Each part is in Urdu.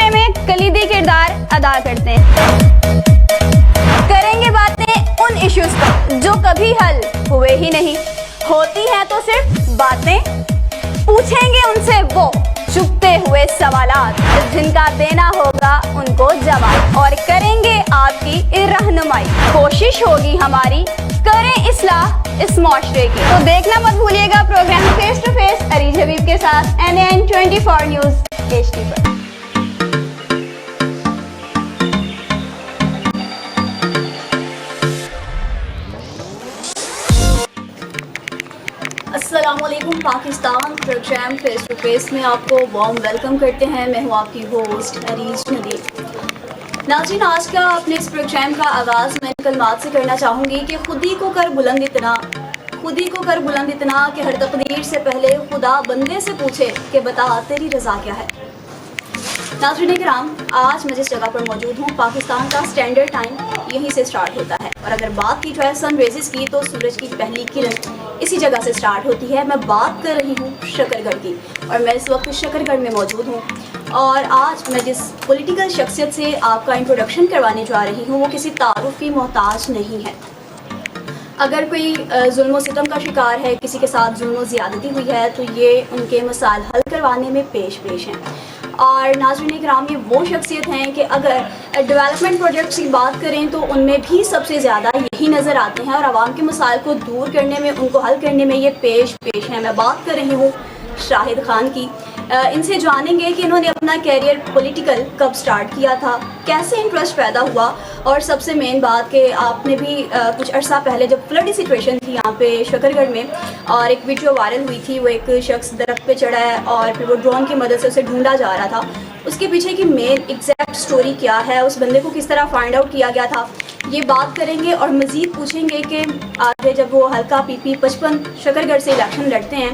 معاشرے میں کلیدی کردار ادا کرتے ہیں. کریں گے باتیں ان ایشوز پر جو کبھی حل ہوئے ہی نہیں, ہوتی ہیں تو صرف باتیں. پوچھیں گے ان سے وہ چپتے ہوئے سوالات جن کا دینا ہوگا ان کو جواب, اور کریں گے آپ کی رہنمائی. کوشش ہوگی ہماری کریں اصلاح اس معاشرے کی. تو دیکھنا مت بھولیے گا program face to face Areej Habib کے ساتھ NAN 24 نیوز HD پر. السلام علیکم Pakistan. Program face to face میں آپ کو وارم ویلکم کرتے ہیں. میں ہوں آپ کی ہوسٹ عریج ندیم. ناظرین, آج کا اپنے اس پروگرام کا آغاز میں کلمات سے کرنا چاہوں گی کہ خودی کو کر بلند اتنا کہ ہر تقدیر سے پہلے خدا بندے سے پوچھے کہ بتا تیری رضا کیا ہے. ناظرین کرام, آج میں جس جگہ پر موجود ہوں, پاکستان کا اسٹینڈرڈ ٹائم یہیں سے سٹارٹ ہوتا ہے, اور اگر بات کی جائے سن ریزز کی تو سورج کی پہلی کرن اسی جگہ سے سٹارٹ ہوتی ہے. میں بات کر رہی ہوں شکر گڑھ کی, اور میں اس وقت شکر گڑھ میں موجود ہوں. اور آج میں جس پولیٹیکل شخصیت سے آپ کا انٹروڈکشن کروانے جا رہی ہوں وہ کسی تعارف کی محتاج نہیں ہے. اگر کوئی ظلم و ستم کا شکار ہے, کسی کے ساتھ ظلم و زیادتی ہوئی ہے, تو یہ ان کے مسائل حل کروانے میں پیش ہیں. اور ناظرین کرام, یہ وہ شخصیت ہیں کہ اگر ڈیولپمنٹ پروجیکٹس کی بات کریں تو ان میں بھی سب سے زیادہ یہی نظر آتے ہیں, اور عوام کے مسائل کو دور کرنے میں, ان کو حل کرنے میں یہ پیش ہیں. میں بات کر رہی ہوں شاہد خان کی. ان سے جانیں گے کہ انہوں نے اپنا کیریئر پولیٹیکل کب سٹارٹ کیا تھا, کیسے انٹرسٹ پیدا ہوا, اور سب سے مین بات کہ آپ نے بھی کچھ عرصہ پہلے جب فلڈ سچویشن تھی یہاں پہ شکر گڑھ میں, اور ایک ویڈیو وائرل ہوئی تھی, وہ ایک شخص درخت پہ چڑھا ہے اور پھر وہ ڈرون کی مدد سے اسے ڈھونڈا جا رہا تھا, اس کے پیچھے کی مین ایگزیکٹ سٹوری کیا ہے, اس بندے کو کس طرح فائنڈ آؤٹ کیا گیا تھا, یہ بات کریں گے. اور مزید پوچھیں گے کہ آگے جب وہ حلقہ PP 55 شکر گڑھ سے الیکشن لڑتے ہیں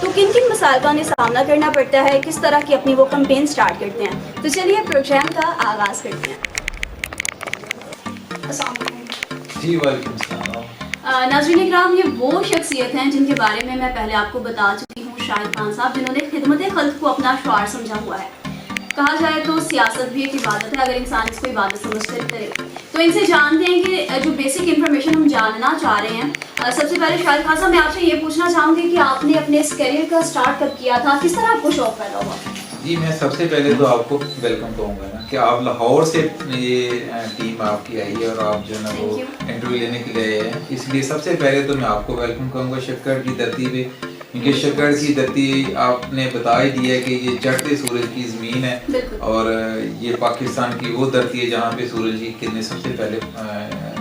تو کن کن مسائل کا انہیں سامنا کرنا پڑتا ہے, کس طرح کی اپنی وہ کمپین سٹارٹ کرتے ہیں. تو چلیے پروگرام کا آغاز کرتے ہیں. السلام علیکم. جی وعلیکم السلام. ناظرین اکرام, یہ وہ شخصیت ہیں جن کے بارے میں پہلے آپ کو بتا چکی ہوں, شاہد خان صاحب, جنہوں نے خدمت خلق کو اپنا شعار سمجھا ہوا ہے. کہا جائے تو سیاست بھی ایک عبادت ہے, اگر انسان اس کو عبادت سمجھ کر کرے. تو ان سے جانتے ہیں کہ جو بیسک انفارمیشن ہم جاننا چاہ رہے ہیں. سب سے پہلے شاہد خان صاحب, میں آپ سے یہ پوچھنا چاہوں گی کہ آپ نے اپنے اس کیریئر کا سٹارٹ کب کیا تھا, کس طرح آپ کو شوق پیدا ہوا؟ جی میں سب سے پہلے تو آپ کو ویلکم کہوں گا نا کہ آپ لاہور سے یہ ٹیم آپ کی آئی ہے اور آپ جو ہے نا وہ انٹرویو لینے کے لیے آئے ہیں, اس لیے سب سے پہلے تو میں آپ کو ویلکم کہوں گا شکر کی دھرتی پہ, کیونکہ شکر کی دھرتی آپ نے بتا ہی دیا ہے کہ یہ چڑھتے سورج کی زمین ہے, اور یہ پاکستان کی وہ دھرتی ہے جہاں پہ سورج کی کرنیں سب سے پہلے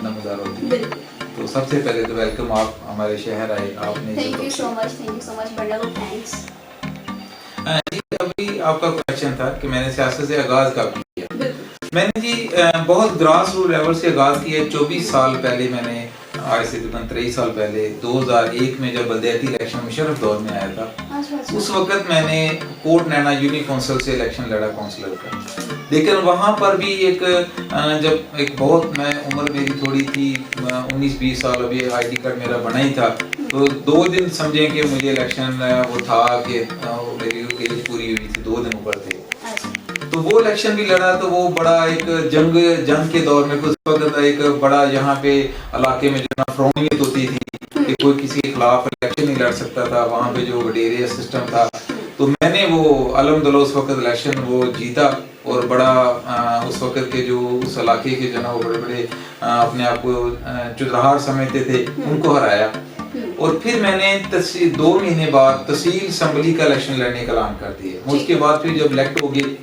نمودار ہوتی ہے. تو سب سے پہلے تو ویلکم, آپ ہمارے شہر آئے, آپ نے تھینک یو سو مچ بڑا تھینکس. جی ابھی آپ کا کویشچن تھا کہ میں نے سیاست سے آغاز کب کیا. میں نے جی بہت گراس روٹ لیول سے آغاز کیا. 24 سال پہلے میں نے, آج سے تقریباً 23 سال پہلے 2001 میں جب بلدیاتی الیکشن مشرف دور میں آیا تھا, اس وقت میں نے کوٹ نینا یونی کونسل سے الیکشن لڑا کونسلر کا. لیکن وہاں پر بھی ایک جب ایک بہت, میں عمر میری تھوڑی تھی 19-20 سال, ابھی ID کارڈ میرا بنا ہی تھا, تو 2 دن سمجھیں کہ مجھے الیکشن وہ تھا کہ میری ایج پوری ہوئی تھی, 2 دن اوپر تھے. تو وہ الیکشن بھی لڑا, تو وہ بڑا ایک جنگ کے دور میں, اس وقت ایک بڑا یہاں پہ علاقے میں جو نا فرونیت ہوتی تھی کہ کوئی کسی کے خلاف الیکشن نہیں لڑ سکتا تھا, وہاں پہ جو وڈیریا سسٹم تھا. تو میں نے وہ الحمدللہ اس وقت الیکشن وہ جیتا, اور بڑا اس وقت کے جو اس علاقے کے جو نا وہ بڑے بڑے اپنے آپ کو چودراہار سمجھتے تھے, ان کو ہرایا. اور پھر میں نے 2 مہینے بعد تحصیل اسمبلی کا الیکشن لڑنے کا اعلان کر دیا. اس کے بعد پھر جب الیکٹ ہو گئے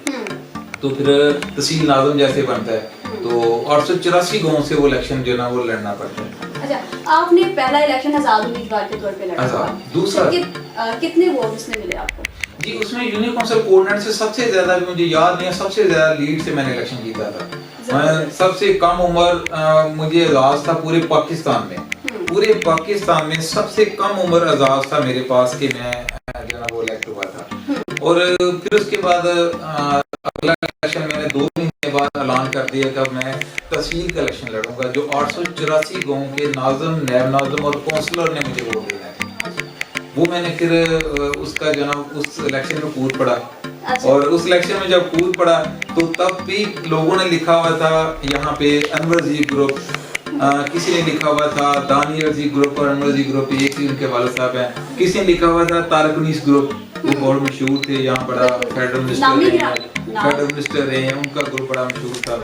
تو پھر تحصیل ناظم جیسے بنتا ہے, تو 884 گاؤں سے وہ الیکشن جو نا وہ لڑنا پڑتا ہے. اچھا, آپ نے پہلا الیکشن آزاد امیدوار کے طور پہ لڑا, دوسرا کتنے ووٹ اس میں ملے آپ کو؟ جی اس میں یونی کونسل کوآرڈینیٹر سے سب سے زیادہ, مجھے یاد نہیں ہے, سب سے زیادہ لیڈ سے میں نے الیکشن جیتا تھا. میں سب سے کم عمر مجھے اعزاز تھا پورے پاکستان میں, پورے پاکستان میں سب سے کم عمر اعزاز تھا میرے پاس کہ میں جو نا وہ الیکٹ ہوا تھا. اور پھر اس کے بعد اگلا الیکشن میں نے 2 مہینے بعد اعلان کر دیا کہ میں تحصیل کا الیکشن لڑوں گا, جو 884 گاؤں کے ناظم, نیب ناظم اور کونسلر نے مجھے ووٹ دینا ہے. وہ میں نے پھر اس کا جو نا اس الیکشن میں کود پڑا, اچھا۔ اور اس الیکشن میں جب کود پڑا تو تب بھی لوگوں نے لکھا ہوا تھا یہاں پہ انور جی گروپ، کسی نے لکھا ہوا تھا دانیال جی گروپ اور انور جی گروپ، ایک ہی ان کے والد صاحب ہیں، کسی نے لکھا ہوا تھا تارک انیس گروپ، وہ بہت مشہور تھے، یہاں بڑا فیڈرل منسٹر رہے ہیں، ان کا گروپ بڑا مشہور تھا۔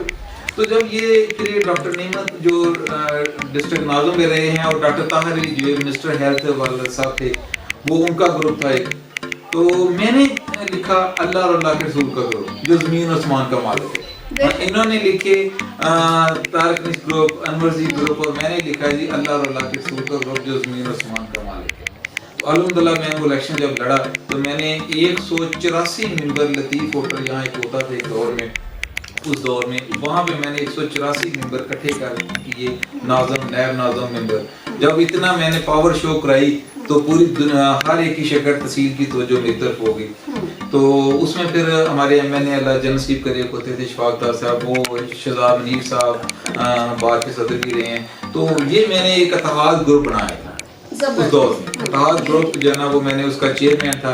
تو جب یہ پھر ڈاکٹر نعمت جو ڈسٹرکٹ ناظم میں رہے ہیں اور ڈاکٹر طاہر علی جو منسٹر ہیلتھ والد صاحب تھے، وہ ان کا گروپ تھا ایک، تو میں نے لکھا اللہ اور اللہ کے رسول کا گروپ جو زمین و آسمان کا مالک ہے۔ انہوں نے لکھے تارک انیس گروپ، انور جی گروپ، اور میں نے لکھا جی اللہ اور اللہ کے رسول کا گروپ جو زمین و آسمان کا مالک ہے۔ تو الحمدللہ میں وہ الیکشن جب لڑا تو میں نے 184 ممبر، لطیف ہوٹل یہاں ایک ہوتا تھا ایک دور میں، اس دور میں وہاں پہ میں نے 184 ممبر اکٹھے کر کیے، ناظم، نائب ناظم ممبر۔ جب اتنا میں نے پاور شو کرائی تو پوری دنیا ہر ایک کی شکر تحصیل کی توجہ میری طرف ہو گئی۔ تو اس میں پھر ہمارے ایم این اے اللہ جنرل سیپ کرے ہوتے تھے شفاق دار صاحب، وہ شہزاد منیر صاحب بار کے صدر بھی رہے ہیں۔ تو یہ میں نے ایک اتحاد گروپ بنایا تھا اس دور میں، اتحاد گروپ جو ہے نا وہ میں نے اس کا چیئرمین تھا،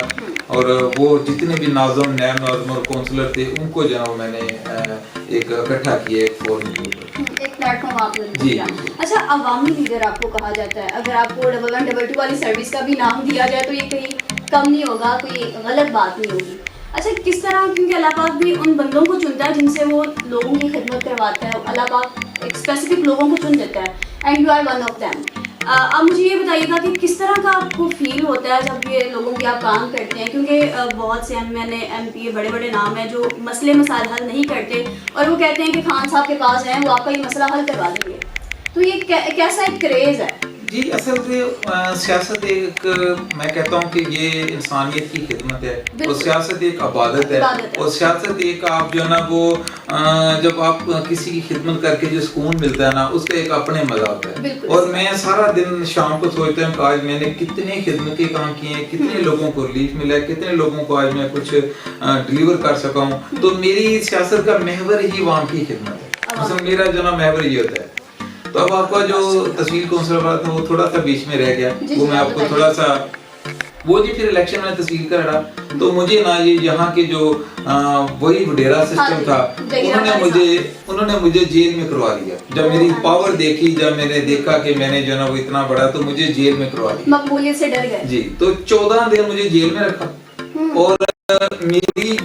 اور وہ جتنے بھی ناظم، نائب ناظم اور کونسلر تھے ان کو جو ہے وہ میں نے ایک اکٹھا کیا ایک فورم کے اوپر، ایک پلیٹ فارم آپ نے دیا۔ اچھا، عوامی لیڈر آپ کو کہا جاتا ہے، اگر آپ کو 1122 والی سروس کا بھی نام دیا جائے تو یہ کہیں کم نہیں ہوگا، کوئی غلط بات نہیں ہوگی۔ اچھا، کس طرح، کیونکہ اللہ پاک بھی ان بندوں کو چنتا ہے جن سے وہ لوگوں کی خدمت کرواتا ہے، اللہ پاک ایک اسپیسیفک لوگوں کو چن دیتا ہے، and you are one of them. اب مجھے یہ بتائیے گا کہ کس طرح کا آپ کو فیل ہوتا ہے جب یہ لوگوں کے آپ کام کرتے ہیں، کیونکہ بہت سے ایم این اے، ایم پی اے، بڑے بڑے نام ہیں جو مسئلے مسائل حل نہیں کرتے اور وہ کہتے ہیں کہ خان صاحب کے پاس جائیں وہ آپ کا یہ مسئلہ حل کروا دیں گے، تو یہ کیسا ایک کریز ہے؟ جی اصل سے سیاست ایک، میں کہتا ہوں کہ یہ انسانیت کی خدمت ہے، اور سیاست ایک عبادت ہے، اور سیاست ایک آپ جو ہے نا وہ جب آپ کسی کی خدمت کر کے جو سکون ملتا ہے نا اس کا ایک اپنے مزہ ہوتا ہے۔ اور میں سارا دن شام کو سوچتا ہوں کہ آج میں نے کتنے خدمتی کام کیے ہیں، کتنے لوگوں کو ریلیف ملا ہے، کتنے لوگوں کو آج میں کچھ ڈلیور کر سکا ہوں۔ تو میری سیاست کا محور ہی عوام کی خدمت ہے، اصل میرا جو نا محور یہ ہوتا ہے۔ تو اب آپ کا جو تحصیل کونسلر والا تھا وہ تھوڑا سا بیچ میں رہ گیا، وہ میں آپ کو تھوڑا سا، وہ جی پھر الیکشن میں تحصیل کا لڑا تو مجھے نا یہ یہاں کے جو وہی وڈیرا سسٹم تھا انہوں نے مجھے جیل میں کروا دیا۔ جب میری پاور دیکھی، جب میں نے دیکھا کہ میں نے جو نا وہ اتنا بڑا، تو مجھے جیل میں کروا دیا، مقبولیت سے ڈر گئے جی۔ تو 14 دن مجھے جیل میں رکھا، اور میری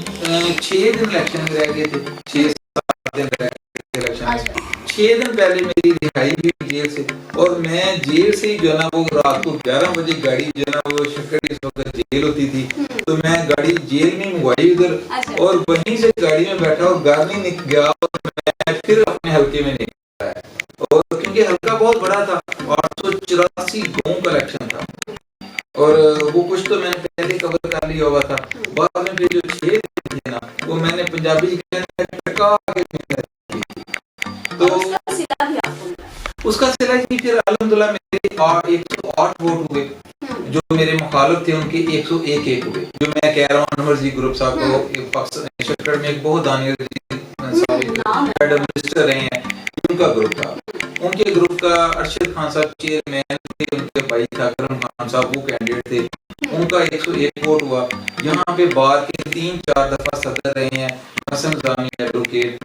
6 دن الیکشن میں رہ گئے تھے، 6-7 دن رہ گئے الیکشن میں۔ 6 دن پہلے میری رہائی ہوئی جیل سے، اور میں جیل سے جو ہے نا وہ رات کو 11 بجے گاڑی جو ہے نا وہ شکر اس وقت جیل ہوتی تھی، تو میں گاڑی جیل میں منگوائی ادھر، اور وہیں سے گاڑی میں بیٹھا اور گھر نہیں گیا، اور میں پھر اپنے حلقے میں نکلا ہے، اور کیونکہ حلقہ بہت بڑا تھا، 884 گاؤں کا الیکشن تھا، اور وہ کچھ تو میں نے پہلے کور کر لیا ہوا تھا۔ بعد میں پھر جو 6 دن تھے نا وہ میں نے پنجابی ٹکا کے تو اس کا صلہ ہی پھر الحمدللہ میرے 108 ووٹ ہوئے، جو میرے مخالف تھے ان کے 101 ہوئے، جو میں کہہ رہا ہوں انور جی گروپ صاحب کو پاکستان شکر میں ایک بہت دانیال جی منسٹر رہے ہیں، ان کا گروپ تھا، ان کے گروپ کا ارشد خان صاحب چیئرمین، ان کے بھائی تھا کرم خان صاحب وہ کینڈیڈیٹ تھے، ان کا 101 ووٹ ہوا۔ یہاں پہ بار کے 3-4 دفعہ صدر رہے ہیں حسن نظامی ایڈوکیٹ،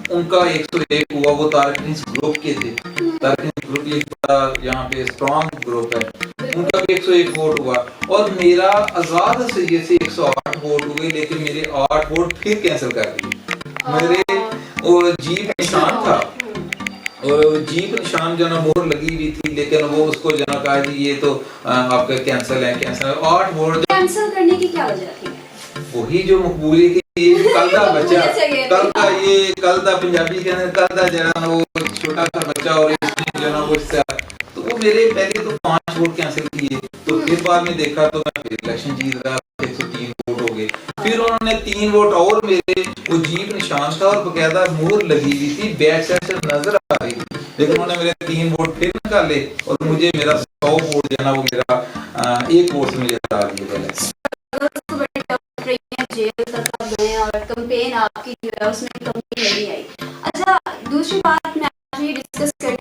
ان کا 101 ہوا، وہ تارک انیس گروپ کے تھے، تارک انیس گروپ ایک بڑا یہاں پہ اسٹرانگ گروپ ہے، ان کا بھی 101 ووٹ ہوا، اور میرا آزاد سید سے 108 ووٹ ہوئے، لیکن میرے 8 ووٹ پھر کینسل کر دیے۔ میرے وہ جیپ نشان تھا، اور جیپ نشان جو نا مہر لگی ہوئی تھی، لیکن وہ اس کو جو نا کہا جی یہ تو آپ کا کینسل ہے، کینسل ہے۔ 8 ووٹ کینسل کرنے کی کیا وجہ تھی؟ وہی جو مقبولی کی کل دا بچہ، کل دا یہ کل دا پنجابی کے اندر کل دا جو ہے وہ چھوٹا سا بچہ، اور اس نے جو ہے نا وہ اس سے، تو وہ میرے پہلے تو 5 ووٹ کینسل کیے، تو پھر بعد میں دیکھا تو میں پھر الیکشن جیت رہا، 103 ووٹ ہو گئے، پھر انہوں نے 3 ووٹ اور میرے، وہ جیپ نشان تھا اور باقاعدہ مہر لگی ہوئی تھی، بیک سائڈ سے نظر آ رہی تھی، لیکن انہوں نے میرے 3 ووٹ پھر نکالے، اور مجھے میرا 100 ووٹ جو ہے نا وہ میرا 1 ووٹ سے مجھے ہٹا دیا پہلے۔ جیل تک آپ گئے اور کمپین آپ کی جو ہے اس میں کمی نہیں آئی۔ اچھا، دوسری بات میں آپ یہ ڈسکس کرنا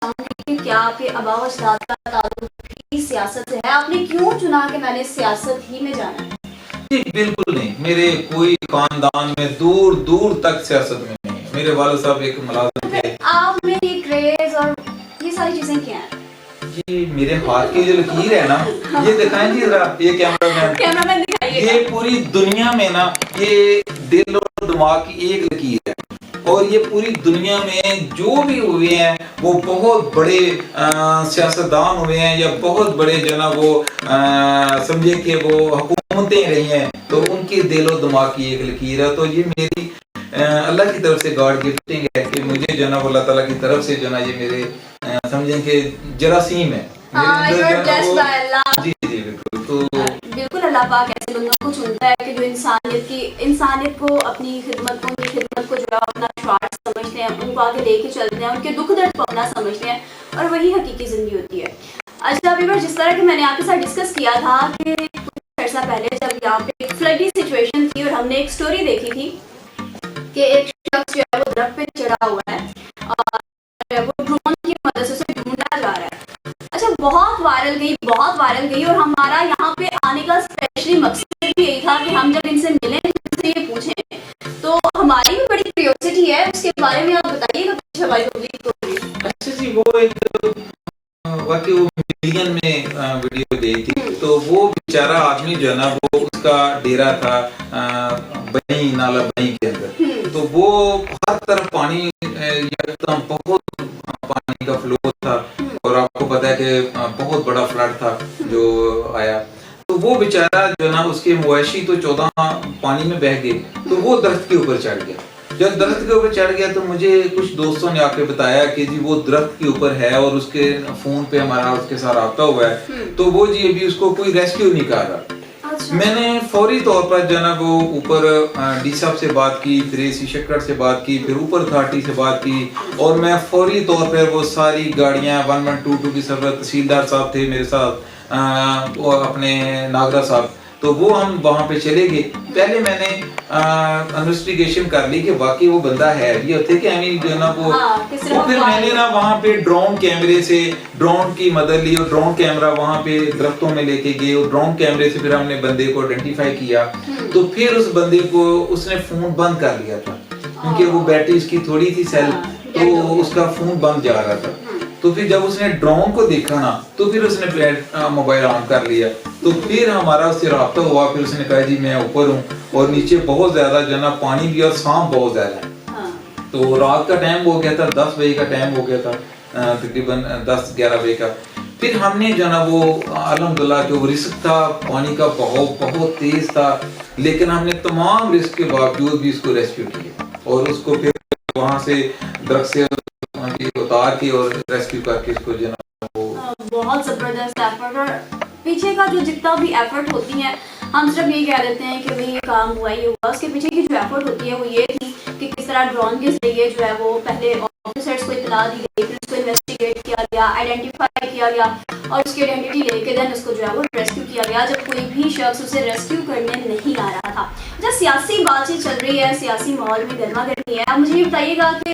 چاہوں گی کہ کیا آپ کے آباء و اجداد کا تعلق بھی سیاست سے ہے؟ آپ نے کیوں چنا کہ میں نے سیاست ہی میں جانا ہے؟ جی بالکل نہیں, میرے کوئی خاندان میں دور دور تک سیاست میں نہیں ہے. میرے والد صاحب ایک ملازم تھے. آپ میں یہ کریز اور یہ ساری چیزیں کیا ہیں؟ جی میرے ہاتھ کی جو لکیر ہے نا, یہ دکھائیں جی ذرا, یہ کیمرہ مین دکھائیے. یہ پوری دنیا میں نا یہ دل اور دماغ کی ایک لکیر ہے, اور یہ پوری دنیا میں جو بھی ہوئے ہیں وہ بہت بڑے سیاستدان ہوئے ہیں یا بہت بڑے جو نا وہ سمجھے کہ وہ حکومتیں رہی ہیں, تو ان کے دل و دماغ کی ایک لکیر ہے. تو یہ میری اللہ کی طرف سے گاڈ گفٹنگ ہے کہ مجھے جو نا وہ اللہ تعالیٰ کی طرف سے جو نا یہ میرے سمجھیں کہ جراثیم ہے. جی جی بالکل. تو بالکل اللہ پاک ایسے لوگوں کو چنتا ہے کہ جو انسانیت کو اپنی خدمت کو جو ہے اپنا شعار سمجھتے ہیں, ان کو آگے لے کے چلتے ہیں, ان کے دکھ درد کو اپنا سمجھتے ہیں, اور وہی حقیقی زندگی ہوتی ہے. اچھا ویور, جس طرح کہ میں نے آپ کے ساتھ ڈسکس کیا تھا کہ کچھ عرصہ پہلے جب یہاں پہ ایک فلڈی سچویشن تھی اور ہم نے ایک سٹوری دیکھی تھی کہ ایک شخص جو ہے وہ درخت پہ چڑھا ہوا ہے اور وہ ڈرون کی مدد سے اسے ڈھونڈا جا رہا ہے. اچھا بہت وائرل گئی اور ہمارا یہاں پہ آنے کا اسپیشلی مقصد بھی یہی تھا کہ ہم جب ان سے ملیں ان سے یہ پوچھیں, تو ہماری بھی بڑی کیوریوسٹی ہے, اس کے بارے میں آپ بتائیے گا کچھ ہماری پبلک کو. اچھا جی, وہ ایک واقعی وہ ملین میں ویڈیو گئی تھی, تو وہ بیچارہ آدمی جو ہے نا وہ اس کا ڈیرا تھا بنی نالا بنی کے اندر, تو وہ ہر طرف پانی یکدم بہت پانی کا فلو تھا, اور آپ کو پتا ہے کہ بہت بڑا فلڈ تھا جو آیا. تو وہ بیچارہ جو نا اس کے مویشی تو 14 پانی میں بہہ گئے, تو وہ درخت کے اوپر چڑھ گیا. جب درخت کے اوپر چڑھ گیا تو مجھے کچھ دوستوں نے آ کے بتایا کہ جی وہ درخت کے اوپر ہے اور اس کے فون پہ ہمارا اس کے ساتھ رابطہ ہوا ہے, تو وہ جی ابھی اس کو کوئی ریسکیو نہیں کر رہا. میں نے فوری طور پر جو نا وہ اوپر ڈی صاحب سے بات کی, پھر اے سی شکر سے بات کی, پھر اوپر اتھارٹی سے بات کی, اور میں فوری طور پر وہ ساری گاڑیاں 1122 کی سرورت, تحصیلدار صاحب تھے میرے ساتھ, اور اپنے ناگرا صاحب, تو وہ ہم وہاں پہ چلے گئے. پہلے میں نے انویسٹیگیشن کر لی کہ واقعی وہ بندہ ہے یہ ہوتے کہ ہمیں جو ہے نا وہ پھر میں نے نا وہاں پہ ڈرون کیمرے سے ڈرون کی مدد لی, اور ڈرون کیمرہ وہاں پہ درختوں میں لے کے گئے, اور ڈرون کیمرے سے پھر ہم نے بندے کو آئیڈینٹیفائی کیا. تو پھر اس بندے کو اس نے فون بند کر لیا تھا کیونکہ وہ بیٹری اس کی تھوڑی تھی سیل, تو اس کا فون بند جا رہا تھا. تو پھر جب اس نے ڈرون کو دیکھا نا تو پھر اس نے موبائل آن کر لیا, تو پھر ہمارا اس سے رابطہ ہوا. پھر اس نے کہا جی میں اوپر ہوں اور نیچے بہت زیادہ جو ہے نا پانی بھی اور سانپ بہت زیادہ ہے. تو رات کا ٹائم ہو گیا تھا, 10 بجے کا ٹائم ہو گیا تھا, تقریباً 10-11 بجے کا. پھر ہم نے جو ہے نا وہ الحمدللہ جو رزق تھا پانی کا بہت تیز تھا, لیکن ہم نے تمام رزق کے باوجود بھی اس کو ریسکیو کیا, اور اس کو پھر وہاں سے درخت سے اتار کے اور ریسکیو کر کے اس کو جو ہے نا بہت زبردست ایفرٹ. اور پیچھے کا جو جتنا بھی ایفرٹ ہوتی ہے ہم صرف یہ کہہ دیتے ہیں کہ بھئی یہ کام ہوا یہ ہوا, اس کے پیچھے کی جو ایفرٹ ہوتی ہے وہ یہ تھی کہ کس طرح ڈرون کے ذریعے جو ہے وہ پہلے آفیسرز کو اطلاع دی گئی, پھر اس کو انویسٹیگیٹ کیا گیا, آئیڈینٹیفائی کیا گیا, اور اس کی آئیڈینٹی لے کے دین اس کو جو ہے وہ ریسکیو کیا گیا جب کوئی بھی شخص اسے ریسکیو کرنے نہیں آ رہا تھا. جب سیاسی بات چیت چل رہی ہے, سیاسی ماحول میں گرما گرمی ہے, آپ مجھے یہ بتائیے گا کہ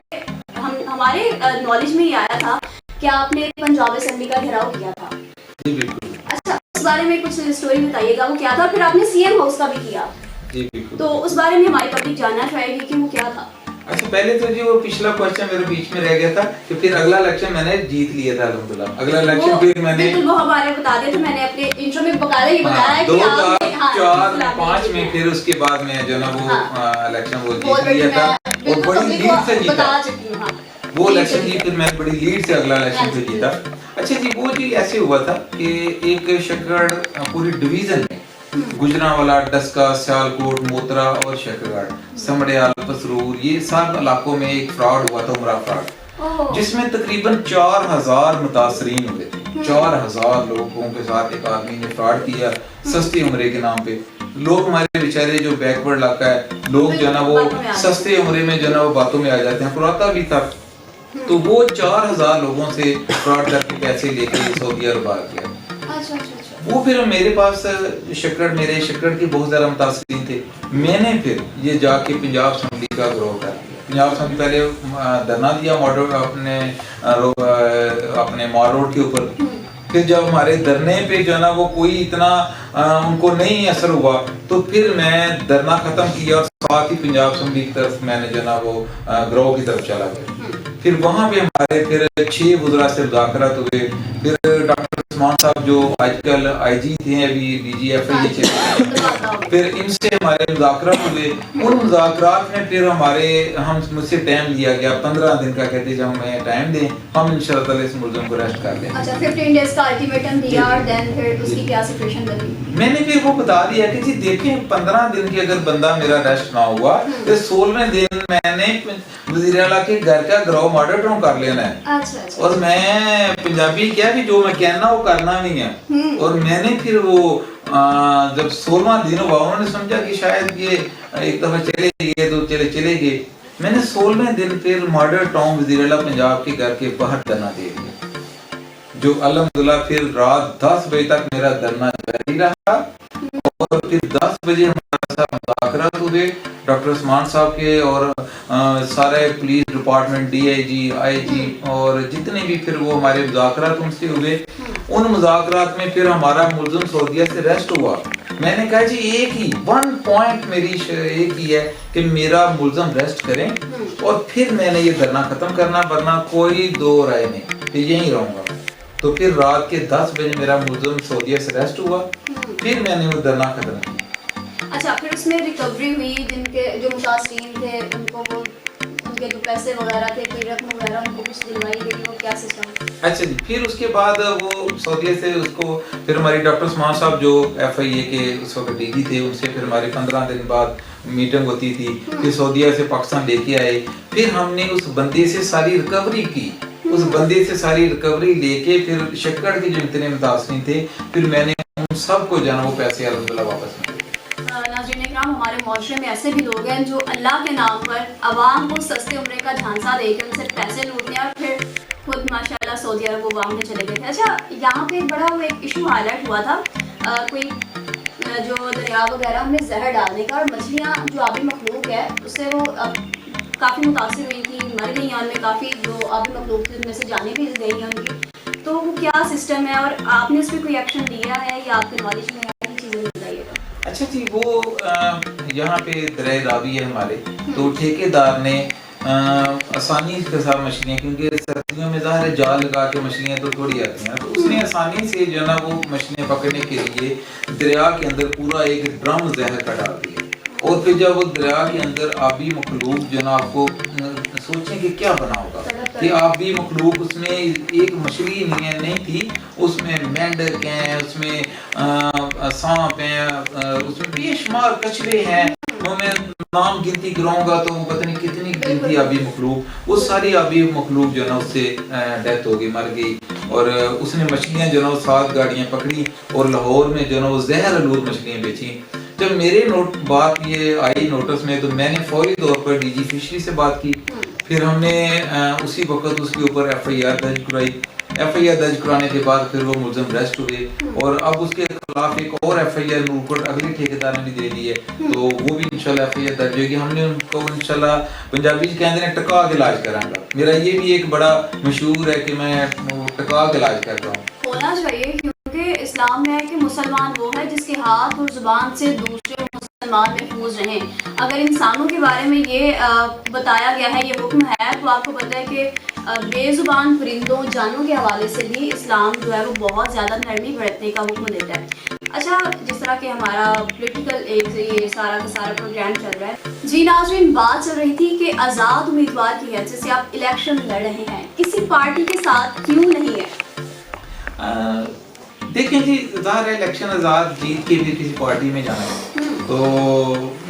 ہمارے نالج میں یہ آیا تھا کہ آپ نے پنجاب اسمبلی کا گھیراؤ کیا تھا. جی بالکل. اچھا اس بارے میں کچھ اسٹوری بتائیے گا, وہ کیا تھا, پھر آپ نے سی ایم ہاؤس کا بھی کیا. جی بالکل. تو اس بارے میں ہماری پبلک جاننا چاہے گی کہ وہ کیا تھا. اچھا پہلے تو جی وہ پچھلا کوسچن میرے بیچ میں رہ گیا تھا کہ پھر اگلا الیکشن میں نے جیت لیا تھا الحمدللہ. اگلا الیکشن پھر میں نے بالکل وہ ہمارے بتا دیا تھا, میں نے اپنے انٹرو میں بقاعدہ یہ بتایا ہے کہ 2004-5 میں پھر اس کے بعد میں جو نا وہ الیکشن وہ جیت لیا تھا اور بڑی لیڈ سے جیتا. وہ الیکشن جی پھر میں بڑی لیڈ سے اگلا الیکشن پہ جیتا. اچھا جی وہ جی ایسے ہوا تھا کہ ایک شکر پوری ڈویژن میں گجرانوالا, ڈسکا, سیالکوٹ, موترا اور شکرگڑھ, سمڑیال, پسرور, یہ سب علاقوں میں ایک فراڈ ہوا تھا, عمرہ فراڈ, جس میں تقریباً 4000 متاثرین ہوئے تھے. 4000 لوگوں کے ساتھ ایک آدمی نے فراڈ کیا سستے عمرے کے نام پہ. لوگ ہمارے بیچارے جو بیکورڈ علاقہ ہے, لوگ جو ہے نا وہ سستے عمرے میں جو ہے نا وہ باتوں میں آ جاتے ہیں. پراتا بھی تھا, تو وہ 4000 لوگوں سے فراڈ کر کے پیسے لے کے سعودیہ روبار کیا. وہ پھر میرے پاس میرے شکر کے بہت زیادہ متاثرین تھے. میں نے پھر یہ جا کے پنجاب اسمبلی کا گروہ کر دیا. پنجاب اسمبلی پہلے دھرنا دیا اپنے مال روڈ کے اوپر, پھر جب ہمارے دھرنے پہ جو ہے نا وہ کوئی اتنا ان کو نہیں اثر ہوا تو پھر میں دھرنا ختم کیا اور ساتھ ہی پنجاب اسمبلی کی طرف میں نے جو ہے نا وہ گروہ کی طرف چلا گیا. پھر وہاں پہ ہمارے پھر 6 وزراء سے مذاکرات ہوئے. پھر ڈاکٹر عثمان صاحب جو آج کل آئی جی تھے ابھی ڈی جی ایف آئی پھر ان سے ہمارے مذاکرات ہوئے. ان مذاکرات میں پھر مجھ سے ٹائم لیا گیا 15 دن کا. کہتے جب ہمیں ٹائم دیں ہم انشاءاللہ تعالی اس ملزم کو ریسٹ کر لیں. اچھا 15 ڈیز کا الٹیمیٹم دیا اور دین پھر اس کی کیا سچویشن بنی؟ میں نے پھر وہ بتا دیا کہ جی دیکھیں 15 دن کی اگر بندہ میرا ریسٹ نہ ہوا تو 16ویں دن میں نے وزیر اعلیٰ کے گھر کا گراؤ ماڈر ڈاؤن کر لینا ہے. اور میں پنجابی کیا کہ جو میں کہنا وہ کرنا نہیں ہے. اور میں نے پھر وہ جب 16واں دن ہوا انہوں نے سمجھا کہ شاید یہ ایک دفعہ چلے گئے تو چلے گئے. میں نے 16ویں دن پھر ماڈر ٹاؤن وزیر اعلیٰ پنجاب کے گھر کے باہر دھرنا دے دیا جو الحمدللہ پھر رات 10 بجے تک میرا دھرنا جاری رہا. اور پھر 10 بجے ہمارے ساتھ مذاکرات ہوئے ڈاکٹر عثمان صاحب کے اور سارے پولیس ڈپارٹمنٹ ڈی آئی جی آئی جی اور جتنے بھی پھر وہ ہمارے مذاکرات ان سے ہوئے. ان مذاکرات میں پھر ہمارا ملزم سعودیہ سے ریسٹ ہوا. میں نے کہا جی ایک ہی 1 پوائنٹ میری ایک ہی ہے کہ میرا ملزم ریسٹ کریں اور پھر میں نے یہ دھرنا ختم کرنا ورنہ کوئی دو رائے نہیں کہ یہیں رہوں گا. تو پھر رات کے 10 بجے میرا ملزم سعودیہ سے ریسٹ ہوا. پھر میں نے وہ دھرنا ختم کیا. اچھا پھر اس میں ریکوری ہوئی جن کے جو متاثرین تھے ان کو وہ ان کے جو پیسے وغیرہ تھے کوئی رقم وغیرہ ان کو کچھ دلوائی گئی وہ کیا سسٹم؟ اچھا جی پھر اس کے بعد وہ سعودیہ سے اس کو پھر ہماری ڈاکٹر عثمان صاحب جو ایف آئی اے کے اس وقت ڈی جی تھے ان سے پھر ہماری 15 دن بعد میٹنگ ہوتی تھی. پھر سعودیہ سے پاکستان لے کے آئے. پھر ہم نے اس بندے سے ساری ریکوری کی. اس بندے سے ساری ریکوری لے کے پھر شکڑ کے جو اتنے متاثرین تھے پھر میں نے ان سب کو جانا وہ پیسے الحمدللہ واپس ملے. ناظرین اکرام ہمارے معاشرے میں ایسے بھی لوگ ہیں جو اللہ کے نام پر عوام کو سستے عمرے کا جھانسا دے کے ان سے پیسے لوٹتے ہیں اور پھر خود ماشاءاللہ سعودی عرب وہ وہاں میں چلے گئے تھے. اچھا یہاں پہ ایک بڑا وہ ایک ایشو ہائی لائٹ ہوا تھا کوئی جو دریا وغیرہ میں زہر ڈالنے کا اور مچھلیاں جو آبی مخلوق ہے اس سے وہ کافی متاثر ہوئی تھی مر گئی ہیں. ان میں کافی جو آبی مخلوق تھے ان میں سے جانیں بھی گئی ہیں ان کی. تو وہ کیا سسٹم ہے اور آپ نے اس پہ کوئی ایکشن لیا ہے یا آپ کے نالج میں ہے یہ چیزیں بتائیے گا. اچھا جی وہ یہاں پہ دریا راوی ہے ہمارے تو ٹھیکیدار نے آسانی کے ساتھ مچھلیاں کیونکہ سردیوں میں ظاہر ہے جال لگا کے مچھلیاں تو تھوڑی آتی ہیں تو اس نے آسانی سے جو ہے نا وہ مچھلیاں پکڑنے کے لیے دریا کے اندر پورا ایک ڈرم زہر کا ڈال دیا. اور پھر جب وہ دریا کے اندر آبی مخلوق جو ہے نا آپ کو سوچیں کہ کیا بنا ہوگا کہ آبی مخلوق اس میں ایک مچھلی نہیں تھی اس میں مینڈک ہیں اس میں سانپ ہیں اس میں بے شمار کچھوے ہیں. میں نام گنتی کراؤں گا تو پتہ نہیں کتنی گنتی آبی مخلوق وہ ساری آبی مخلوق جو ہے نا اس سے ڈیتھ ہو گئی مر گئی. اور اس نے مچھلیاں جو ہے نا وہ 7 گاڑیاں پکڑی اور لاہور میں جو ہے نا وہ زہر آلود مچھلیاں بیچیں. جب میرے بات یہ آئی نوٹس میں تو میں نے فوری طور پر ڈی جی فشری سے بات کی. پھر ہم نے اسی وقت اس کے اوپر ایف آئی آر درج کرائی. ایف آئی آر درج کرانے کے بعد پھر وہ ملزم ریسٹ ہوئے اور اب اس کے خلاف ایک اور ایف آئی آر اوپر اگلے ٹھیکیدار نے بھی دے دی ہے تو وہ بھی انشاءاللہ ایف آئی آر درج ہوگی. ہم نے ان کو انشاءاللہ پنجابی کہتے ہیں ٹکا کے علاج کراں گا. میرا یہ بھی ایک بڑا مشہور ہے کہ میں ٹکا کے علاج کر رہا ہوں. ہونا چاہیے کیونکہ اسلام میں ہے کہ مسلمان وہ ہے جس کے ہاتھ اور زبان سے دوسرے مسلمان محفوظ رہیں. اگر انسانوں کے بارے میں یہ بتایا گیا ہے یہ حکم ہے تو آپ کو پتہ ہے کہ بے زبان پرندوں جانوں کے حوالے سے بھی اسلام جو ہے وہ بہت زیادہ نرمی برتنے کا حکم دیتا ہے. اچھا جس طرح کہ ہمارا پولیٹیکل ایک یہ سارا کا سارا پروگرام چل رہا ہے جی ناظرین بات چل رہی تھی کہ آزاد امیدوار کی حیثیت سے آپ الیکشن لڑ رہے ہیں کسی پارٹی کے ساتھ کیوں نہیں ہے؟ دیکھیں جی ظاہر ہے الیکشن آزاد جیت کے بھی کسی پارٹی میں جانا ہے تو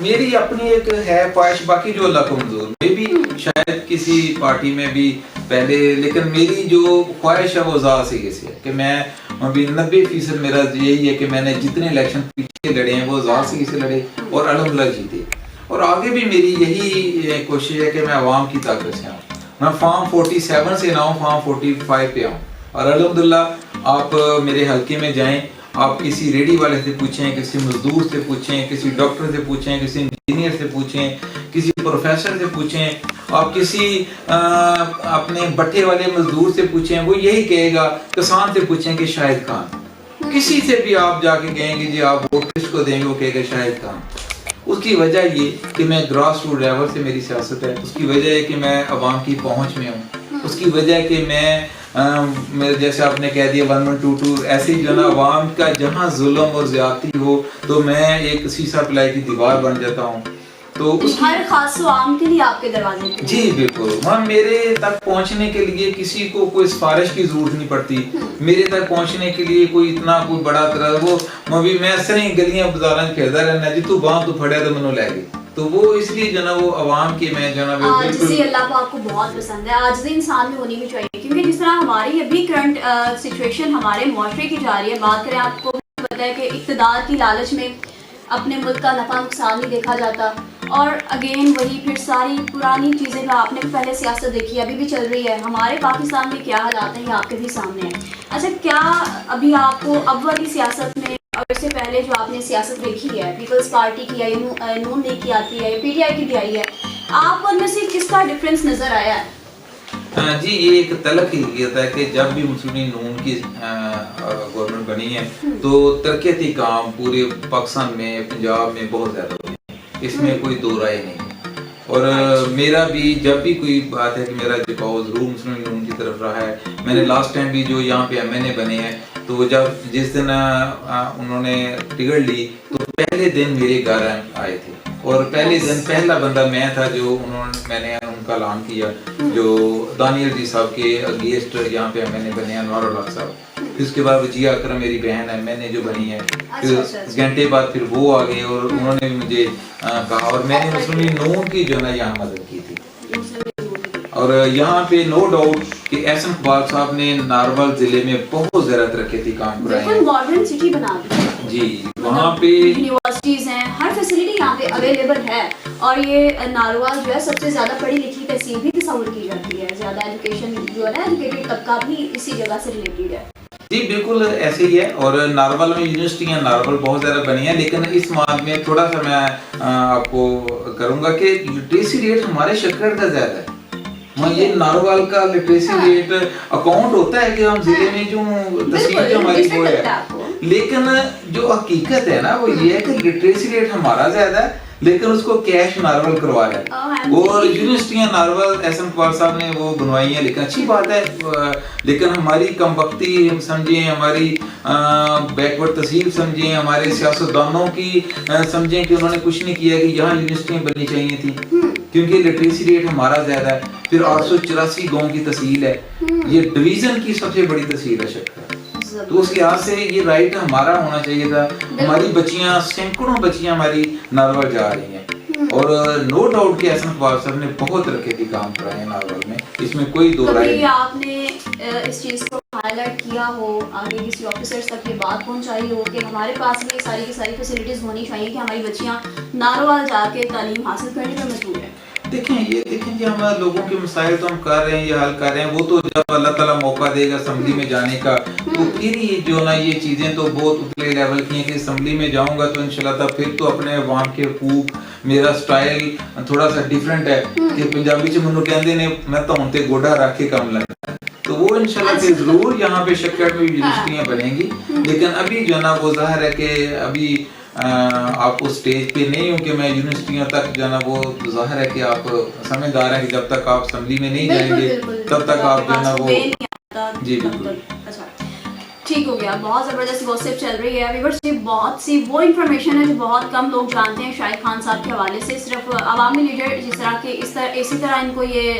میری اپنی ایک ہے خواہش باقی جو اللہ کو منظور میں بھی شاید کسی پارٹی میں بھی پہلے لیکن میری جو خواہش ہے وہ آزاد سے کسی ہے کہ میں ابھی 90% میرا یہی ہے کہ میں نے جتنے الیکشن پیچھے لڑے ہیں وہ آزاد سے کسی لڑے اور الحمدللہ جیتے اور آگے بھی میری یہی کوشش ہے کہ میں عوام کی طاقت سے آؤں. میں فارم 47 سے نہ ہوں فارم 45 پہ آؤں اور الحمدللہ آپ میرے حلقے میں جائیں آپ کسی ریڈی والے سے پوچھیں کسی مزدور سے پوچھیں کسی ڈاکٹر سے پوچھیں کسی انجینئر سے پوچھیں کسی پروفیسر سے پوچھیں آپ کسی اپنے بٹھے والے مزدور سے پوچھیں وہ یہی کہے گا، کسان سے پوچھیں کہ شاہد خان، کسی سے بھی آپ جا کے کہیں گے جی آپ ووٹ کس کو دیں گے، وہ کہے گا شاہد خان۔ اس کی وجہ یہ کہ میں گراس روٹ لیول سے میری سیاست ہے، اس کی وجہ ہے کہ میں عوام کی پہنچ میں ہوں، اس کی وجہ ہے کہ میں جیسے آپ نے کہہ دیا 1122 ایسے جو نا عوام کا جہاں ظلم اور زیادتی ہو تو میں ایک سیسا پلائی کی دیوار بن جاتا ہوں۔ تو ہر خاص عام کے لیے آپ کے دروازے پہ جی بالکل، وہاں میرے تک پہنچنے کے لیے کسی کو کوئی سفارش کی ضرورت نہیں پڑتی، میرے تک پہنچنے کے لیے کوئی اتنا کوئی بڑا طرح وہ میں ایسے نہیں گلیاں بازاراں پھردا رہنا جی تو باہر تو پھڑیا تو منو لے گئی، تو وہ اس لیے جو نا وہ عوام کی میں جو نا عاجزی اللہ پاک کو بہت پسند ہے، عاجزی انسان میں ہونی بھی چاہیے، کیونکہ جس طرح ہماری ابھی کرنٹ سچویشن ہمارے معاشرے کی جا رہی ہے، بات کریں آپ کو پتہ ہے کہ اقتدار کی لالچ میں اپنے ملک کا نفع نقصان نہیں دیکھا جاتا، اور اگین وہی پھر ساری پرانی چیزیں کا آپ نے پہلے سیاست دیکھی ہے ابھی بھی چل رہی ہے، ہمارے پاکستان میں کیا حالات ہیں یہ آپ کے بھی سامنے ہیں۔ اچھا، کیا ابھی آپ کو اب والی سیاست میں اور اس سے پہلے جو آپ نے سیاست دیکھی ہے، پیپلز پارٹی کی ہے، نون لیگ کی آتی ہے، پی ٹی آئی کی بھی آئی ہے، آپ کو ان میں سے کس کا ڈفرینس نظر آیا ہے؟ جی یہ ایک تلخ حقیقت ہے کہ جب بھی مسلم نون کی گورنمنٹ بنی ہے تو ترقیاتی کام پورے پاکستان میں پنجاب میں بہت زیادہ ہوئے ہیں، اس میں کوئی دو رائے نہیں ہے، اور میرا بھی جب بھی کوئی بات ہے کہ میرا جھکاؤ ضرور مسلم نون کی طرف رہا ہے۔ میں نے لاسٹ ٹائم بھی جو یہاں پہ ایم این اے بنے ہیں تو جس دن انہوں نے ٹکٹ لی تو پہلے دن میرے گھر آئے تھے، اور پہلے دن پہلا بندہ میں تھا جو میں نے ان کا اعلان کیا، جو دانیل جی صاحب کے اگینسٹ یہاں پہ میں نے بنے ہیں، انوار الحق صاحب، پھر اس کے بعد وجیہ اکرم میری بہن ہے، میں نے جو بنی ہے، پھر گھنٹے بعد پھر وہ آگئے اور انہوں نے بھی مجھے کہا، اور میں نے مسلم نون کی جو ہے نا یہاں مدد کی تھی۔ اور یہاں پہ نو ڈاؤٹ کہ احسن اقبال صاحب نے نارول ضلع میں بہت زیادہ ترقیاتی کام کرائے ہیں، بالکل ماڈرن سٹی بنا دی جی، وہاں پہ یونیورسٹیز ہیں، ہر فیسلٹی یہاں پہ اویلیبل ہے، اور یہ ناروال جو ہے سب سے زیادہ پڑھی لکھی تحصیل بھی تصور کی جاتی ہے، زیادہ ایجوکیشن جو ہے نا ایجوکیٹڈ طبقہ بھی اسی جگہ سے ریلیٹڈ ہے۔ جی بالکل ایسے ہی ہے، اور نارول میں یونیورسٹیاں نارول بہت زیادہ بنی ہیں، لیکن اس ماد میں تھوڑا سا میں آپ کو کروں گا کہ لٹریسی ریٹ ہمارے شکر کا زیادہ ہے، یہ نارول کا لٹریسی ریٹ اکاؤنٹ ہوتا ہے کہ ہم ضلع میں جو تحصیل جو ہماری وہ ہے، لیکن جو حقیقت ہے نا وہ یہ ہے کہ لٹریسی ریٹ ہمارا زیادہ ہے لیکن اس کو کیش نارول کروا رہے ہیں، اور یونیورسٹیاں نارول احسن اقبال صاحب نے وہ بنوائی ہیں، لیکن اچھی بات ہے، لیکن ہماری کم وقتی ہم سمجھیں، ہماری بیکورڈ تہذیب سمجھیں، ہمارے سیاستدانوں کی سمجھیں کہ انہوں نے کچھ نہیں کیا کہ یہاں یونیورسٹیاں بننی چاہیے تھی، کیونکہ لٹریسی ریٹ ہمارا زیادہ ہے۔ پھر 884 گاؤں کی تحصیل ہے، یہ ڈویژن کی سب سے بڑی تحصیل ہے شکر، تو اس لحاظ سے یہ رائٹ ہمارا ہونا چاہیے تھا۔ ہماری بچیاں سینکڑوں بچیاں ہماری نارول جا رہی ہیں، اور نو ڈاؤٹ کہ احسن اقبال صاحب نے بہت ترقیاتی کام کرائے ہیں نارول میں، اس میں کوئی دو رائے نہیں۔ آپ نے اس چیز کو ہائی لائٹ کیا ہو، آگے کسی آفیسرز تک یہ بات پہنچائی ہو کہ ہمارے پاس بھی ساری کی ساری فیسلٹیز ہونی چاہیے کہ ہماری بچیاں ناروال جا کے تعلیم حاصل کرنے پر مجبور ہیں؟ دیکھیں جی ہم لوگوں کے مسائل تو ہم کر رہے ہیں، یہ حل کر رہے ہیں، وہ تو جب اللہ تعالیٰ موقع دے گا اسمبلی میں جانے کا تو پھر ہی جو نا یہ چیزیں تو بہت اتلے لیول کی ہیں کہ اسمبلی میں جاؤں گا تو انشاءاللہ تب پھر تو اپنے عوام کے حقوق، میرا سٹائل تھوڑا سا ڈیفرنٹ ہے کہ پنجابی چ منو کہندے نے میں تون تے گوڈا رکھ کے کام لگتا ہے، تو وہ انشاءاللہ کہ ضرور یہاں پہ شکر میں یونیورسٹیاں بنیں گی، لیکن ابھی جو نا وہ ظاہر ہے کہ ابھی آپ کو اسٹیج پہ نہیں ہوں کہ میں یونیورسٹیوں تک جو ہے نا وہ ظاہر ہے کہ آپ سمجھدار ہیں کہ جب تک آپ اسمبلی میں نہیں جائیں گے تب تک آپ جو ہے نا وہ جی بالکل ٹھیک ہو گیا۔ بہت زبردست گوسپ چل رہی ہے ویورز، یہ بہت سی وہ انفارمیشن ہے جو بہت کم لوگ جانتے ہیں شاہد خان صاحب کے حوالے سے، صرف عوامی لیڈر جس طرح کے اسی طرح ان کو یہ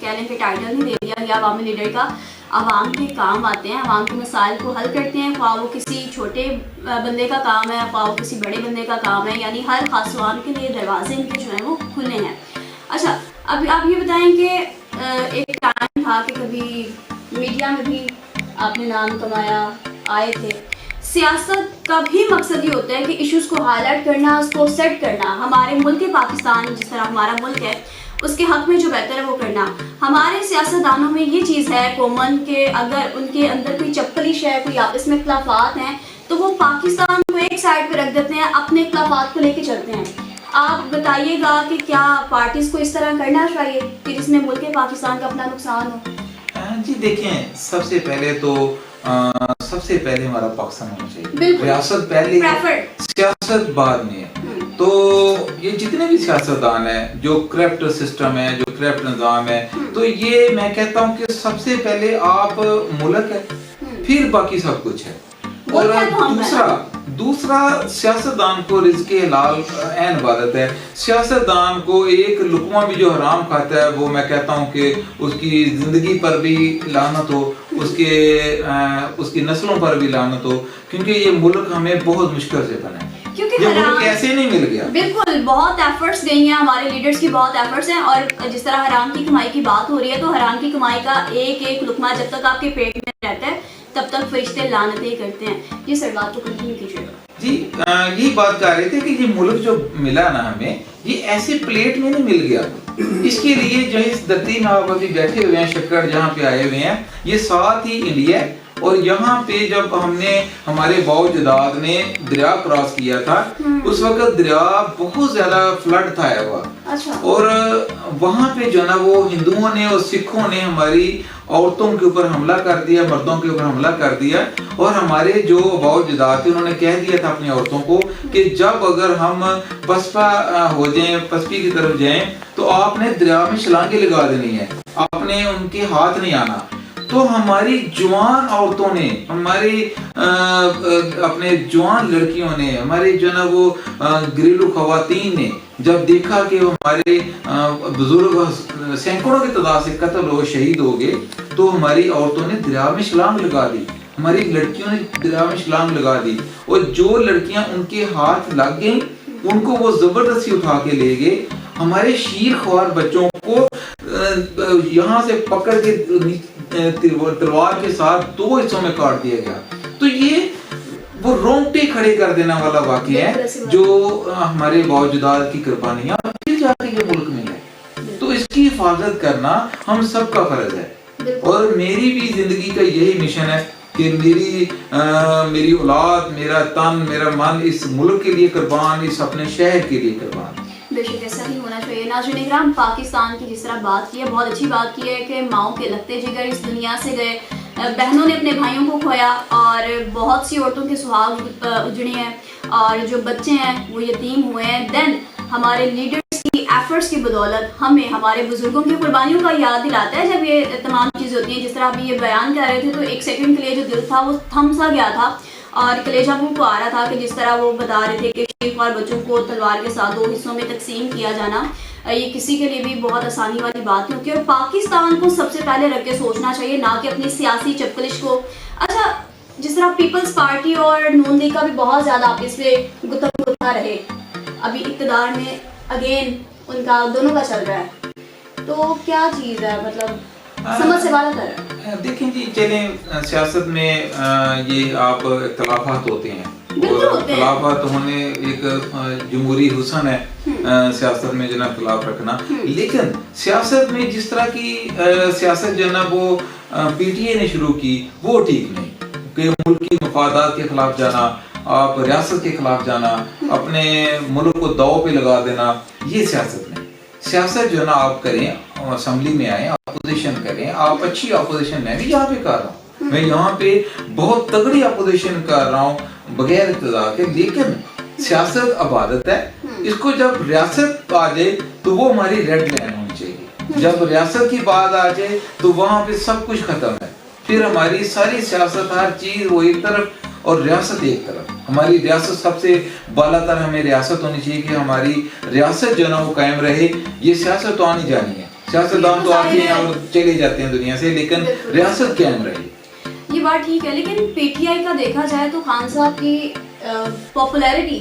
کہہ لیں کہ ٹائٹل نہیں دے دیا گیا عوامی لیڈر کا، عوام کے کام آتے ہیں، عوام کے مسائل کو حل کرتے ہیں، خواہ وہ کسی چھوٹے بندے کا کام ہے خواہ وہ کسی بڑے بندے کا کام ہے، یعنی ہر خاص عوام کے لیے دروازے ان کے جو ہیں وہ کھلے ہیں۔ اچھا، اب آپ یہ بتائیں کہ ایک ٹائم تھا کہ کبھی میڈیا میں بھی آپ نے نام کمایا، آئے تھے، سیاست کا بھی مقصد یہ ہوتا ہے کہ ایشوز کو ہائی لائٹ کرنا، اس کو سیٹ کرنا، ہمارے ملک پاکستان جس طرح ہمارا ملک ہے اس کے حق میں جو بہتر ہے وہ کرنا۔ ہمارے سیاستدانوں میں یہ چیز ہے کومن کہ اگر ان کے اندر کوئی چپکلش ہے، کوئی آپس میں اختلافات ہیں تو وہ پاکستان کو ایک سائڈ پہ رکھ دیتے ہیں، اپنے اختلافات کو لے کے چلتے ہیں۔ آپ بتائیے گا کہ کیا پارٹیز کو اس طرح کرنا چاہیے کہ جس میں ملک پاکستان کا اپنا نقصان ہو؟ جی دیکھیں، سب سے پہلے ہمارا پاکستان ہونا چاہیے، ریاست پہلے، سیاست بعد میں ہے۔ تو یہ جتنے بھی سیاستدان ہیں، جو کرپٹ سسٹم ہے، جو کرپٹ نظام ہے، تو یہ میں کہتا ہوں کہ سب سے پہلے آپ ملک ہے، پھر باقی سب کچھ ہے۔ اور دوسرا سیاستدان کو رزق حلال عین عبادت ہے۔ سیاستدان کو ایک لقمہ بھی جو حرام کھاتا ہے، وہ میں کہتا ہوں کہ اس کی زندگی پر بھی لعنت ہو، اس کی نسلوں پر بھی لعنت ہو، کیونکہ یہ ملک ہمیں بہت مشکل سے بنا ہے، یہ ملک ایسے نہیں مل گیا۔ بالکل، بہت ایفرٹس گئی ہیں ہمارے لیڈرز کی، بہت ایفرٹس ہیں، اور جس طرح حرام کی کمائی کی بات ہو رہی ہے، تو حرام کی کمائی کا ایک ایک لقمہ جب تک آپ کے پیٹ میں رہتا ہے تب تک فرشتے لعنتیں کرتے ہیں۔ یہ سر بات کو کنٹینیو کیجیے گا۔ جی یہی بات کر رہے تھے کہ یہ ملک جو ملا نا ہمیں، یہ ایسے پلیٹ میں نہیں مل گیا۔ اس کے لیے جو اس دھرتی میں آپ ابھی بیٹھے ہوئے ہیں، شکر جہاں پہ آئے ہوئے ہیں، یہ ساتھ ہی انڈیا ہے، اور یہاں پہ جب ہم نے ہمارے باؤ جداد نے دریا کراس کیا تھا، اس وقت دریا بہت زیادہ فلڈ تھا ہوا، اور وہاں پہ جو نا وہ ہندوؤں نے اور سکھوں نے ہماری عورتوں کے اوپر حملہ کر دیا، مردوں کے اوپر حملہ کر دیا، اور ہمارے جو باؤ جداد تھے انہوں نے کہہ دیا تھا اپنی عورتوں کو کہ جب اگر ہم پسپا ہو جائیں، پسپی کی طرف جائیں، تو آپ نے دریا میں چھلانگیں لگا دینی ہے، آپ نے ان کے ہاتھ نہیں آنا۔ تو ہماری جوان عورتوں نے، ہماری اپنے جوان لڑکیوں نے، ہمارے جو نا وہ گھریلو خواتین نے جب دیکھا کہ ہمارے بزرگ سینکڑوں کی تعداد سے قتل ہو، شہید ہو گئے، تو ہماری عورتوں نے دریا میں چھلانگ لگا دی، ہماری لڑکیوں نے دریا میں چھلانگ لگا دی، اور جو لڑکیاں ان کے ہاتھ لگ گئیں ان کو وہ زبردستی اٹھا کے لے گئے۔ ہمارے شیر خوار بچوں کو یہاں سے پکڑ کے تلوار کے ساتھ 2 حصوں میں کاٹ دیا گیا۔ تو یہ وہ رونگٹے کھڑے کر دینے والا واقعہ ہے، جو ہمارے باوجداد کی قربانیاں پھر جا کے یہ ملک میں ہے۔ تو اس کی حفاظت کرنا ہم سب کا فرض ہے، اور میری بھی زندگی کا یہی مشن ہے کہ میری اولاد، میرا تن، میرا من اس ملک کے لیے قربان، اس اپنے شہر کے لیے قربان۔ بے شک ایسا ہی ہونا چاہیے۔ ناظرین اکرام، پاکستان کی جس طرح بات کی ہے، بہت اچھی بات کی ہے کہ ماؤں کے لگتے جگر اس دنیا سے گئے، بہنوں نے اپنے بھائیوں کو کھویا، اور بہت سی عورتوں کے سہاگ اجڑے ہیں، اور جو بچے ہیں وہ یتیم ہوئے ہیں۔ دین ہمارے لیڈرز کی ایفرٹس کی بدولت ہمیں ہمارے بزرگوں کی قربانیوں کا یاد دلاتا ہے جب یہ تمام چیزیں ہوتی ہیں۔ جس طرح ابھی یہ بیان کر رہے تھے، تو ایک سیکنڈ کے لیے جو دل تھا وہ تھم سا گیا تھا، اور کلیجہ منہ کو آ رہا تھا کہ جس طرح وہ بتا رہے تھے کہ شیر خوار بچوں کو تلوار کے ساتھ 2 حصوں میں تقسیم کیا جانا، یہ کسی کے لیے بھی بہت آسانی والی بات نہیں ہوتی، اور پاکستان کو سب سے پہلے رکھ کے سوچنا چاہیے، نہ کہ اپنی سیاسی چپکلش کو۔ اچھا، جس طرح پیپلز پارٹی اور نون لیگ کا بھی بہت زیادہ آپس میں گتم گتھا رہے، ابھی اقتدار میں اگین ان کا دونوں کا چل رہا ہے، تو کیا چیز ہے، مطلب سمجھ سے بالا تر ہے؟ دیکھیں جی، چلیں سیاست میں یہ آپ اختلافات ہوتے ہیں، اور اختلافات ہونے ایک جمہوری حسن ہے سیاست میں جو نا اختلاف رکھنا، لیکن سیاست میں جس طرح کی سیاست جو نا وہ پی ٹی اے نے شروع کی، وہ ٹھیک نہیں، کہ ملک کی مفادات کے خلاف جانا، آپ ریاست کے خلاف جانا، اپنے ملک کو داؤ پہ لگا دینا، یہ سیاست نہیں۔ سیاست جو نا آپ کریں، اسمبلی میں آئیں، اپوزیشن کریں، آپ اچھی اپوزیشن، میں بھی یہاں پہ کر رہا ہوں، میں یہاں پہ بہت تگڑی اپوزیشن کر رہا ہوں بغیر اقتدار کے، لیکن سیاست عبادت ہے، اس کو جب ریاست آ جائے تو وہ ہماری ریڈ لائن ہونی چاہیے، جب ریاست کی بات آ جائے تو وہاں پہ سب کچھ ختم ہے، پھر ہماری ساری سیاست، ہر چیز وہ ایک طرف اور ریاست ایک طرف۔ ہماری ریاست سب سے بالا تر ہمیں ریاست ہونی چاہیے کہ ہماری ریاست جو نا وہ قائم رہے۔ یہ سیاست تو آنی جانی ہے، سیاستدان تو آتے ہیں اور چلے جاتے ہیں دنیا سے، لیکن ریاست قائم رہے۔ یہ بات ٹھیک ہے، لیکن پی ٹی آئی کا دیکھا جائے تو خان صاحب کی پاپولیرٹی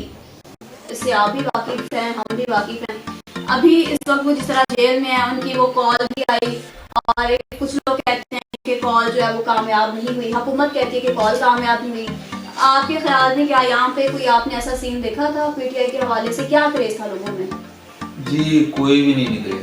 سے آپ بھی واقف ہیں، ہم بھی واقف ہیں۔ ابھی اس وقت وہ جس طرح جیل میں ہیں، ان کی وہ کال بھی آئی، اور کچھ لوگ کہتے ہیں کہ کال جو ہے وہ کامیاب نہیں ہوئی، حکومت کہتی ہے کہ کال کامیاب نہیں ہوئی۔ آپ کے خیال میں کیا یہاں پہ کوئی آپ نے ایسا سین دیکھا تھا پی ٹی آئی کے حوالے سے؟ کیا کریز تھا لوگوں میں؟ جی کوئی بھی نہیں نکلے،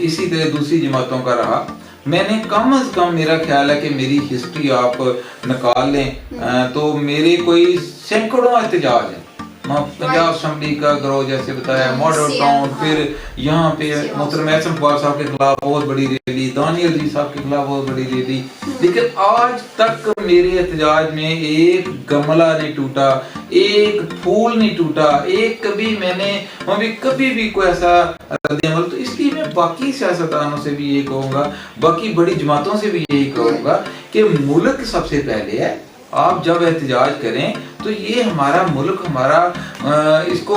اسی طرح دوسری جماعتوں کا رہا. میں نے کم از کم میرا خیال ہے کہ میری ہسٹری آپ نکال لیں تو میرے کوئی سینکڑوں احتجاج ہیں. پنجاب اسمبلی کا گروہ جیسے بتایا, ماڈل ٹاؤن, پھر یہاں پہ محترم احسن اقبال صاحب کے خلاف بہت بڑی ریلی, دانیال عزیز صاحب کے خلاف بہت بڑی ریلی, لیکن آج تک میرے احتجاج میں ایک گملہ نہیں ٹوٹا, ایک پھول نہیں ٹوٹا, ایک کبھی میں نے کبھی بھی کوئی ایسا رد عمل. تو اس لیے میں باقی سیاستدانوں سے بھی یہ کہوں گا, باقی بڑی جماعتوں سے بھی یہی کہوں گا کہ ملک سب سے پہلے ہے. آپ جب احتجاج کریں تو یہ ہمارا ملک, ہمارا اس کو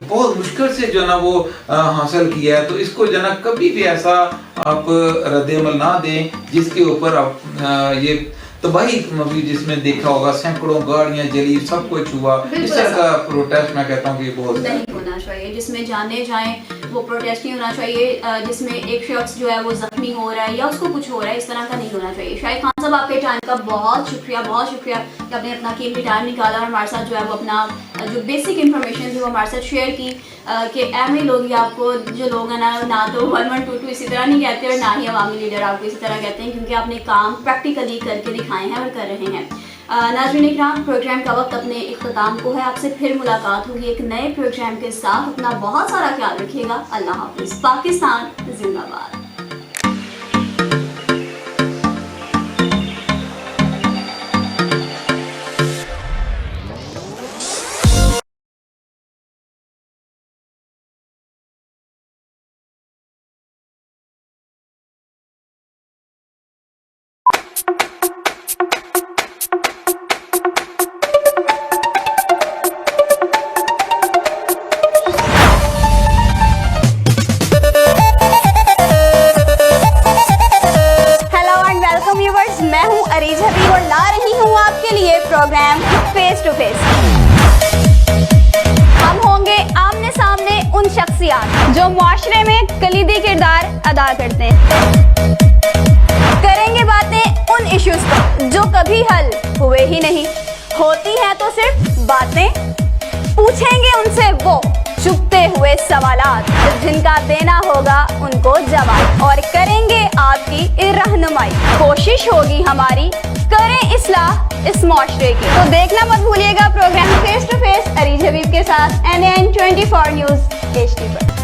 بہت مشکل سے جو نا وہ حاصل کیا ہے, تو اس کو جو نا کبھی بھی ایسا آپ رد عمل نہ دیں جس کے اوپر آپ یہ تباہی جس میں دیکھا ہوگا سینکڑوں گاڑیاں جلی, سب کچھ ہوا. اس طرح کا پروٹیسٹ میں کہتا ہوں کہ یہ بہت نہیں ہونا چاہیے, جس میں جانے جائیں وہ پروٹیسٹ نہیں ہونا چاہیے, جس میں ایک شخص جو ہے وہ زخمی ہو رہا ہے یا اس کو کچھ ہو رہا ہے, اس طرح کا نہیں ہونا چاہیے. شاہد خان صاحب آپ کے ٹائم کا بہت شکریہ کہ آپ نے اپنا قیمتی ٹائم نکالا اور ہمارے ساتھ جو ہے وہ اپنا جو بیسک انفارمیشن جو ہمارے ساتھ شیئر کی, کہ ایم اے لوگ آپ کو جو لوگ ہیں نہ تو 1122 اسی طرح نہیں کہتے اور نہ ہی عوامی لیڈر آپ کو اسی طرح کہتے ہیں, کیونکہ آپ نے کام پریکٹیکلی کر کے دکھائے ہیں اور کر رہے ہیں. ناظرین اکرام, پروگرام کا وقت اپنے اختتام کو ہے. آپ سے پھر ملاقات ہوگی ایک نئے پروگرام کے ساتھ. اپنا بہت سارا خیال رکھیے گا. اللہ حافظ. پاکستان زندہ باد. میں ہوں عریض حبیب اور لا رہی ہوں آپ کے لیے پروگرام فیس ٹو فیس. ہم ہوں گے آمنے سامنے ان شخصیات جو معاشرے میں کلیدی کردار ادا کرتے ہیں. کریں گے باتیں ان ایشوز پر جو کبھی حل ہوئے ہی نہیں, ہوتی ہیں تو صرف باتیں. پوچھیں گے ان سے وہ چپتے ہوئے سوالات جن کا دینا ہوگا ان کو جواب, اور کریں گے آپ کی رہنمائی. کوشش ہوگی ہماری کریں اصلاح اس معاشرے کی. تو دیکھنا مت بھولیے گا پروگرام فیس ٹو فیس عریض حبیب کے ساتھ NAN 24 نیوز HD پر.